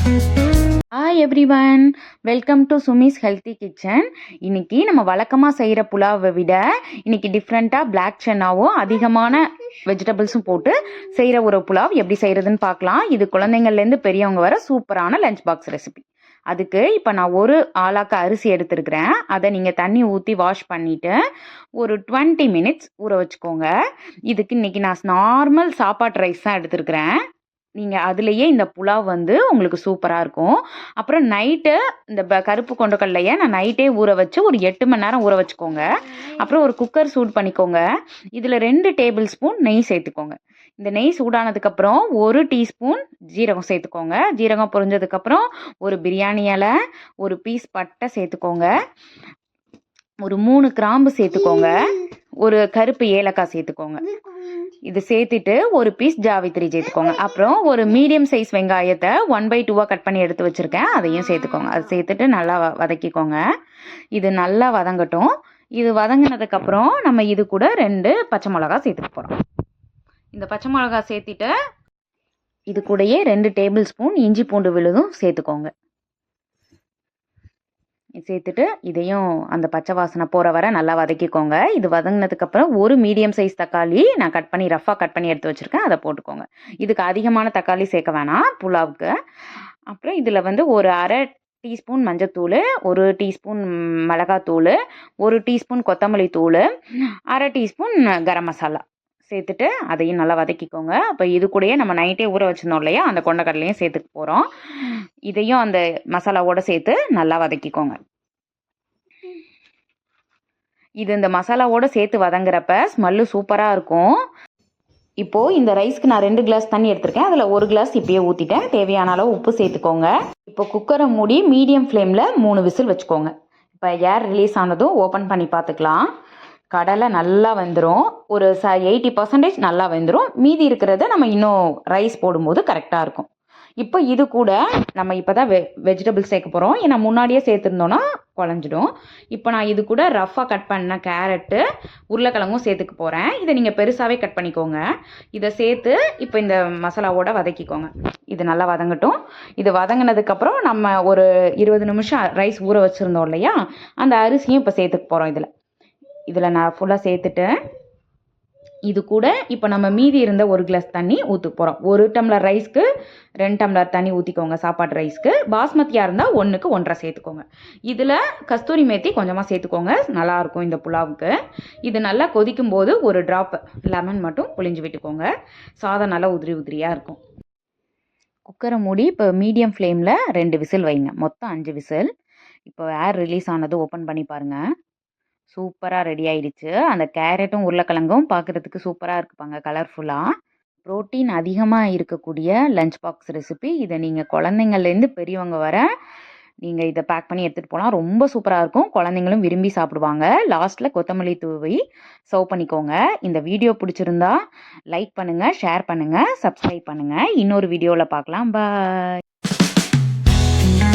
Hi everyone, welcome to Sumi's healthy kitchen. இன்னைக்கு நம்ம வழக்கமாக செய்கிற புலாவை விட இன்னைக்கு டிஃப்ரெண்ட்டாக பிளாக் சென்னாவும் அதிகமான வெஜிடபிள்ஸும் போட்டு செய்கிற ஒரு புலாவ் எப்படி செய்கிறதுன்னு பார்க்கலாம். இது குழந்தைங்கள்லேருந்து பெரியவங்க வர சூப்பரான லஞ்ச் பாக்ஸ் ரெசிபி. அதுக்கு இப்போ நான் ஒரு ஆளாக்கு அரிசி எடுத்துருக்கிறேன். அதை நீங்கள் தண்ணி ஊற்றி வாஷ் பண்ணிவிட்டு ஒரு 20 மினிட்ஸ் ஊற வச்சுக்கோங்க. இதுக்கு இன்றைக்கி நான் நார்மல் சாப்பாட்டு ரைஸ் தான் எடுத்துருக்கிறேன். நீங்கள் அதுலேயே இந்த புலாவ் உங்களுக்கு சூப்பராக இருக்கும். அப்புறம் நைட்டு இந்த கருப்பு கொண்டக்கடலையை நான் நைட்டே ஊற வச்சு ஒரு 8 மணி நேரம் ஊற வச்சுக்கோங்க. அப்புறம் ஒரு குக்கர் சூட் பண்ணிக்கோங்க. இதில் 2 டேபிள் ஸ்பூன் நெய் சேர்த்துக்கோங்க. இந்த நெய் சூடானதுக்கப்புறம் 1 டீஸ்பூன் ஜீரகம் சேர்த்துக்கோங்க. ஜீரகம் பொரிஞ்சதுக்கப்புறம் ஒரு பிரியாணி இலை, ஒரு பீஸ் பட்டை சேர்த்துக்கோங்க, ஒரு 3 கிராம்பு சேர்த்துக்கோங்க, ஒரு கருப்பு ஏலக்காய் சேர்த்துக்கோங்க. இது சேர்த்துட்டு ஒரு பீஸ் ஜாவித்திரி சேர்த்துக்கோங்க. அப்புறம் ஒரு மீடியம் சைஸ் வெங்காயத்தை 1/2 கட் பண்ணி எடுத்து வச்சுருக்கேன், அதையும் சேர்த்துக்கோங்க. அதை சேர்த்துட்டு நல்லா வதக்கிக்கோங்க. இது நல்லா வதங்கட்டும். இது வதங்கினதுக்கப்புறம் நம்ம இது கூட 2 பச்சை மிளகா சேர்த்துக்க போகிறோம். இந்த பச்சை மிளகா சேர்த்துட்டு இது கூடயே 2 டேபிள் ஸ்பூன் இஞ்சி பூண்டு விழுதும் சேர்த்துக்கோங்க. சேர்த்துட்டு இதையும் அந்த பச்சை வாசனை போகிற வரை நல்லா வதக்கிக்கோங்க. இது வதங்கினதுக்கப்புறம் ஒரு மீடியம் சைஸ் தக்காளி நான் ரஃபாக கட் பண்ணி எடுத்து வச்சுருக்கேன், அதை போட்டுக்கோங்க. இதுக்கு அதிகமான தக்காளி சேர்க்க வேணாம் புலாவுக்கு. அப்புறம் இதில் ஒரு அரை டீஸ்பூன் மஞ்சத்தூள், 1 டீஸ்பூன் மிளகாத்தூள், 1 டீஸ்பூன் கொத்தமல்லி தூள், அரை டீஸ்பூன் கரம் மசாலா சேர்த்துட்டு அதையும் நல்லா வதக்கிக்கோங்க. அப்போ இது கூடயே நம்ம நைட்டே ஊற வச்சுருந்தோம் இல்லையா, அந்த கொண்டக்கடலையும் சேர்த்துக்க போகிறோம். இதையும் அந்த மசாலாவோடு சேர்த்து நல்லா வதக்கிக்கோங்க. இது இந்த மசாலாவோடு சேர்த்து வதங்குறப்ப ஸ்மெல்லு சூப்பராக இருக்கும். இப்போது இந்த ரைஸ்க்கு நான் 2 கிளாஸ் தண்ணி எடுத்திருக்கேன். அதில் 1 கிளாஸ் இப்பயே ஊற்றிட்டேன். தேவையான அளவு உப்பு சேர்த்துக்கோங்க. இப்போ குக்கரை மூடி மீடியம் ஃப்ளேமில் 3 விசில் வச்சுக்கோங்க. இப்போ ஏர் ரிலீஸ் ஆனதும் ஓப்பன் பண்ணி பார்த்துக்கலாம். கடலை நல்லா வெந்துடும். ஒரு 80% நல்லா வெந்துடும். மீதி இருக்கிறத நம்ம இன்னும் ரைஸ் போடும்போது கரெக்டாக இருக்கும். இப்போ இது கூட நம்ம இப்போ தான் வெஜிடபிள்ஸ் சேர்க்க போகிறோம். ஏன்னா முன்னாடியே சேர்த்துருந்தோன்னா குழஞ்சிடும். இப்போ நான் இது கூட ரஃபாக கட் பண்ண கேரட்டு, உருளைக்கிழங்கும் சேர்த்துக்க போகிறேன். இதை நீங்கள் பெருசாகவே கட் பண்ணிக்கோங்க. இதை சேர்த்து இப்போ இந்த மசாலாவோட வதக்கிக்கோங்க. இது நல்லா வதங்கட்டும். இது வதங்கினதுக்கப்புறம் நம்ம ஒரு 20 நிமிஷம் ரைஸ் ஊற வச்சுருந்தோம் இல்லையா, அந்த அரிசியும் இப்போ சேர்த்துக்க போகிறோம். இதில் நான் ஃபுல்லாக சேர்த்துட்டு இது கூட இப்போ நம்ம மீதி இருந்த 1 கிளாஸ் தண்ணி ஊற்ற போகிறோம். 1 டம்ளர் ரைஸ்க்கு 2 டம்ளர் தண்ணி ஊற்றிக்கோங்க. சாப்பாட்டு ரைஸ்க்கு பாஸ்மதியாக இருந்தால் 1க்கு 1.5 சேர்த்துக்கோங்க. இதில் கஸ்தூரி மேத்தி கொஞ்சமாக சேர்த்துக்கோங்க, நல்லாயிருக்கும் இந்த புலாவுக்கு. இது நல்லா கொதிக்கும் போது ஒரு ட்ராப் லெமன் மட்டும் புளிஞ்சு விட்டுக்கோங்க. சாதம் நல்லா உதிரி உதிரியாக இருக்கும். குக்கரை மூடி இப்போ மீடியம் ஃப்ளேமில் 2 விசில் வைங்க. மொத்தம் 5 விசில். இப்போ ஏர் ரிலீஸ் ஆனது ஓப்பன் பண்ணி பாருங்கள். சூப்பராக ரெடி ஆயிடுச்சு. அந்த கேரட்டும் உருளைக்கிழங்கும் பார்க்குறதுக்கு சூப்பராக இருக்குப்பாங்க, கலர்ஃபுல்லாக. ப்ரோட்டீன் அதிகமாக இருக்கக்கூடிய லஞ்ச் பாக்ஸ் ரெசிபி. இதை நீங்கள் குழந்தைங்கள்லேருந்து பெரியவங்க வர நீங்கள் இதை பேக் பண்ணி எடுத்துகிட்டு போகலாம். ரொம்ப சூப்பராக இருக்கும். குழந்தைங்களும் விரும்பி சாப்பிடுவாங்க. லாஸ்ட்டில் கொத்தமல்லி தூவி சர்வ் பண்ணிக்கோங்க. இந்த வீடியோ பிடிச்சிருந்தா லைக் பண்ணுங்கள், ஷேர் பண்ணுங்கள், சப்ஸ்கிரைப் பண்ணுங்கள். இன்னொரு வீடியோவில் பார்க்கலாம். பாய்.